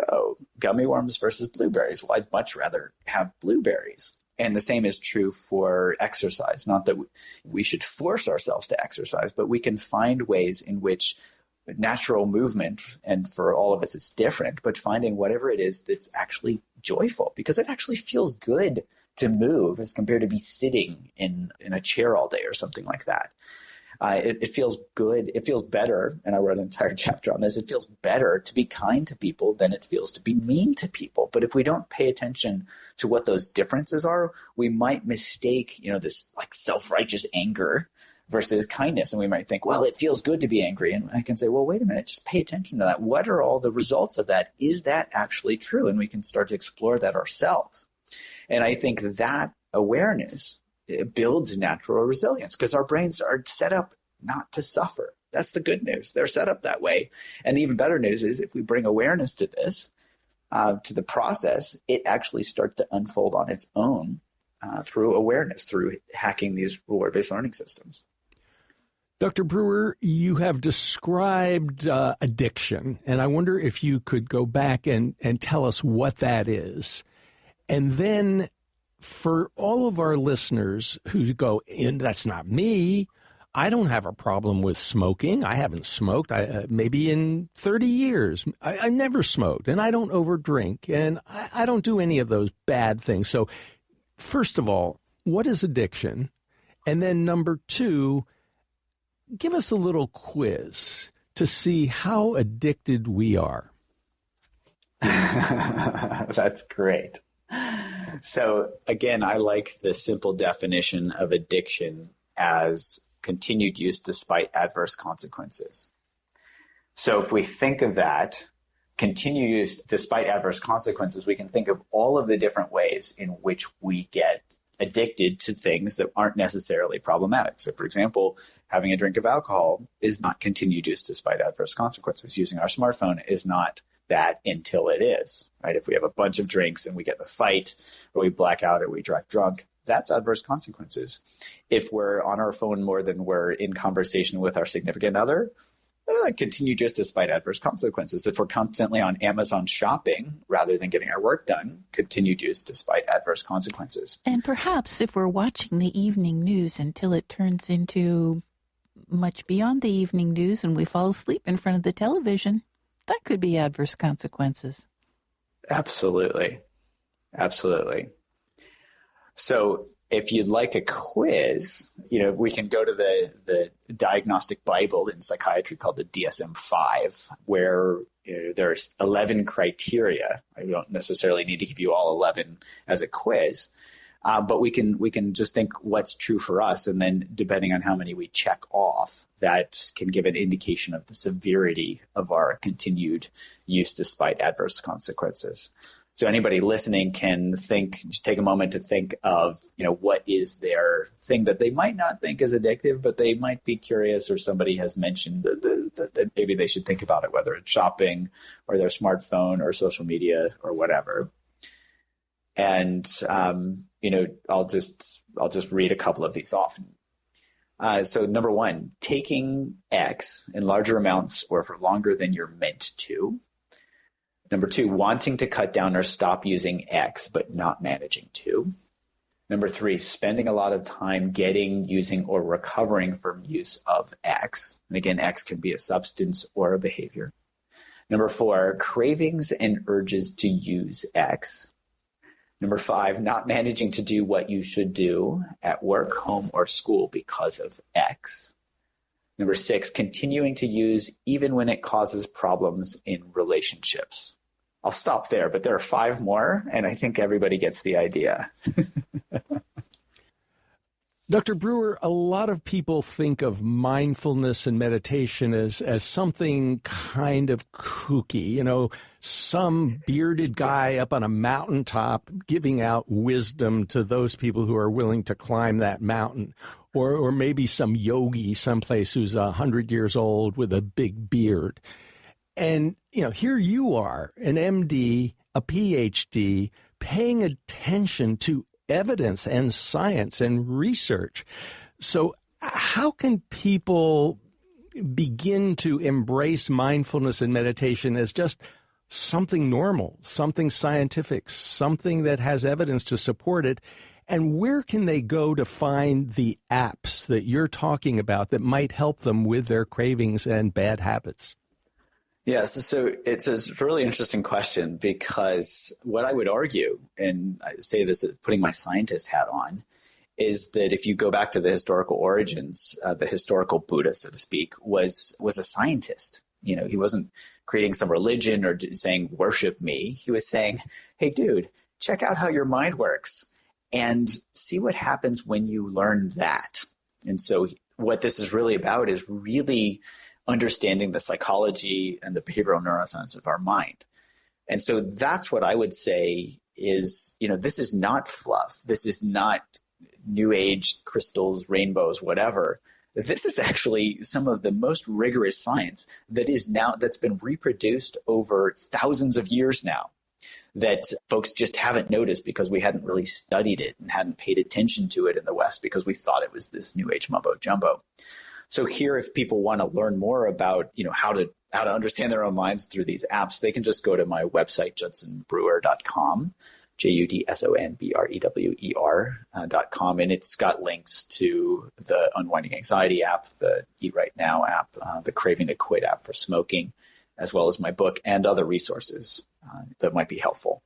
gummy worms versus blueberries. Well, I'd much rather have blueberries. And the same is true for exercise. Not that we should force ourselves to exercise, but we can find ways in which natural movement, and for all of us it's different, but finding whatever it is that's actually joyful, because it actually feels good to move as compared to be sitting in a chair all day or something like that. It feels good. It feels better. And I wrote an entire chapter on this. It feels better to be kind to people than it feels to be mean to people. But if we don't pay attention to what those differences are, we might mistake, this like self-righteous anger versus kindness. And we might think, well, it feels good to be angry. And I can say, well, wait a minute, just pay attention to that. What are all the results of that? Is that actually true? And we can start to explore that ourselves. And I think that awareness, it builds natural resilience, because our brains are set up not to suffer. That's the good news. They're set up that way. And the even better news is if we bring awareness to this, to the process, it actually starts to unfold on its own through awareness, through hacking these reward-based learning systems. Dr. Brewer, you have described addiction, and I wonder if you could go back and tell us what that is. And then for all of our listeners who go, and that's not me, I don't have a problem with smoking. I haven't smoked maybe in 30 years. I never smoked, and I don't overdrink, and I don't do any of those bad things. So first of all, what is addiction? And then number two, give us a little quiz to see how addicted we are. That's great. So again, I like the simple definition of addiction as continued use despite adverse consequences. So if we think of that, continued use despite adverse consequences, we can think of all of the different ways in which we get addicted to things that aren't necessarily problematic. So for example, having a drink of alcohol is not continued use despite adverse consequences. Using our smartphone is not that until it is, right? If we have a bunch of drinks and we get in a fight, or we black out, or we drive drunk, that's adverse consequences. If we're on our phone more than we're in conversation with our significant other, continue just despite adverse consequences. If we're constantly on Amazon shopping rather than getting our work done, continue use despite adverse consequences. And perhaps if we're watching the evening news until it turns into much beyond the evening news and we fall asleep in front of the television, that could be adverse consequences. Absolutely. Absolutely. So if you'd like a quiz, we can go to the diagnostic Bible in psychiatry called the DSM-5, where there's 11 criteria. I don't necessarily need to give you all 11 as a quiz, but we can just think what's true for us, and then depending on how many we check off, that can give an indication of the severity of our continued use despite adverse consequences. So anybody listening can just take a moment to think of, what is their thing that they might not think is addictive, but they might be curious, or somebody has mentioned that maybe they should think about it, whether it's shopping or their smartphone or social media or whatever. And, I'll just read a couple of these off. So number one, taking X in larger amounts or for longer than you're meant to. Number two, wanting to cut down or stop using X, but not managing to. Number three, spending a lot of time getting, using, or recovering from use of X. And again, X can be a substance or a behavior. Number four, cravings and urges to use X. Number five, not managing to do what you should do at work, home, or school because of X. Number six, continuing to use even when it causes problems in relationships. I'll stop there, but there are 5 more, and I think everybody gets the idea. Dr. Brewer, a lot of people think of mindfulness and meditation as something kind of kooky, some bearded guy up on a mountaintop giving out wisdom to those people who are willing to climb that mountain, or maybe some yogi someplace who's 100 years old with a big beard. And, here you are, an MD, a PhD, paying attention to evidence and science and research. So how can people begin to embrace mindfulness and meditation as just something normal, something scientific, something that has evidence to support it? And where can they go to find the apps that you're talking about that might help them with their cravings and bad habits? Yes, so it's a really interesting question, because what I would argue, and I say this putting my scientist hat on, is that if you go back to the historical origins, the historical Buddha, so to speak, was a scientist. You know, he wasn't creating some religion or saying, worship me. He was saying, hey, dude, check out how your mind works and see what happens when you learn that. And so what this is really about is really understanding the psychology and the behavioral neuroscience of our mind. And so that's what I would say is, you know, this is not fluff. This is not new age crystals, rainbows, whatever. This is actually some of the most rigorous science that's been reproduced over thousands of years now, that folks just haven't noticed because we hadn't really studied it and hadn't paid attention to it in the West because we thought it was this new age mumbo jumbo. So here, if people want to learn more about, you know, how to understand their own minds through these apps, they can just go to my website, judsonbrewer.com, JUDSONBREWER.com, and it's got links to the Unwinding Anxiety app, the Eat Right Now app, the Craving to Quit app for smoking, as well as my book and other resources that might be helpful.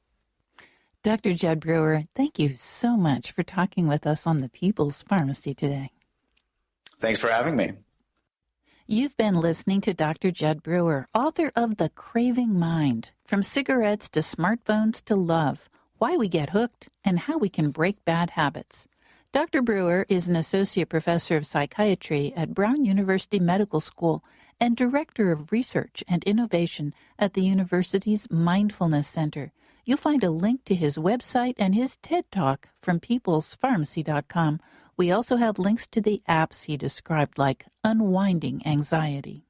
Dr. Judd Brewer, thank you so much for talking with us on the People's Pharmacy today. Thanks for having me. You've been listening to Dr. Judd Brewer, author of The Craving Mind, From Cigarettes to Smartphones to Love, Why We Get Hooked, and How We Can Break Bad Habits. Dr. Brewer is an associate professor of psychiatry at Brown University Medical School and director of research and innovation at the university's Mindfulness Center. You'll find a link to his website and his TED Talk from peoplespharmacy.com. We also have links to the apps he described, like Unwinding Anxiety.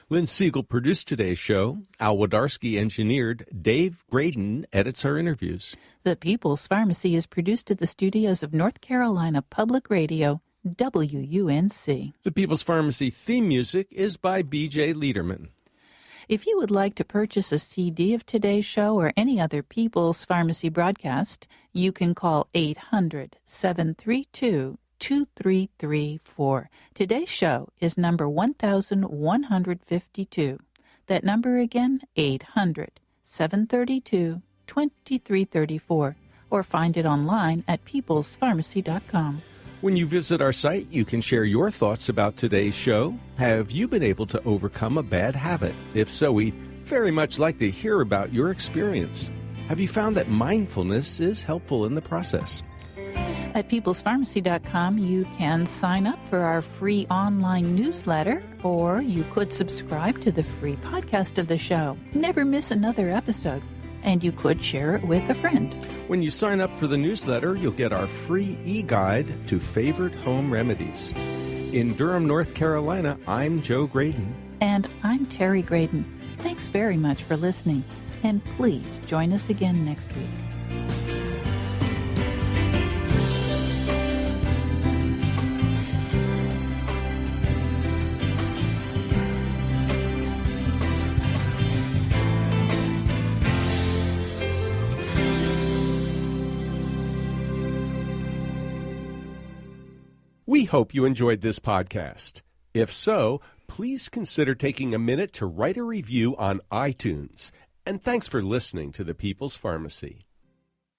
Lynn Siegel produced today's show. Al Wodarski engineered. Dave Graydon edits our interviews. The People's Pharmacy is produced at the studios of North Carolina Public Radio, WUNC. The People's Pharmacy theme music is by B.J. Liederman. If you would like to purchase a CD of today's show or any other People's Pharmacy broadcast, you can call 800-732-2334. Today's show is number 1152. That number again, 800-732-2334, or find it online at peoplespharmacy.com. When you visit our site, you can share your thoughts about today's show. Have you been able to overcome a bad habit? If so, we'd very much like to hear about your experience. Have you found that mindfulness is helpful in the process? At peoplespharmacy.com, you can sign up for our free online newsletter, or you could subscribe to the free podcast of the show. Never miss another episode. And you could share it with a friend. When you sign up for the newsletter, you'll get our free e-guide to favorite home remedies. In Durham, North Carolina, I'm Joe Graydon. And I'm Terry Graydon. Thanks very much for listening. And please join us again next week. We hope you enjoyed this podcast. If so, please consider taking a minute to write a review on iTunes. And thanks for listening to The People's Pharmacy.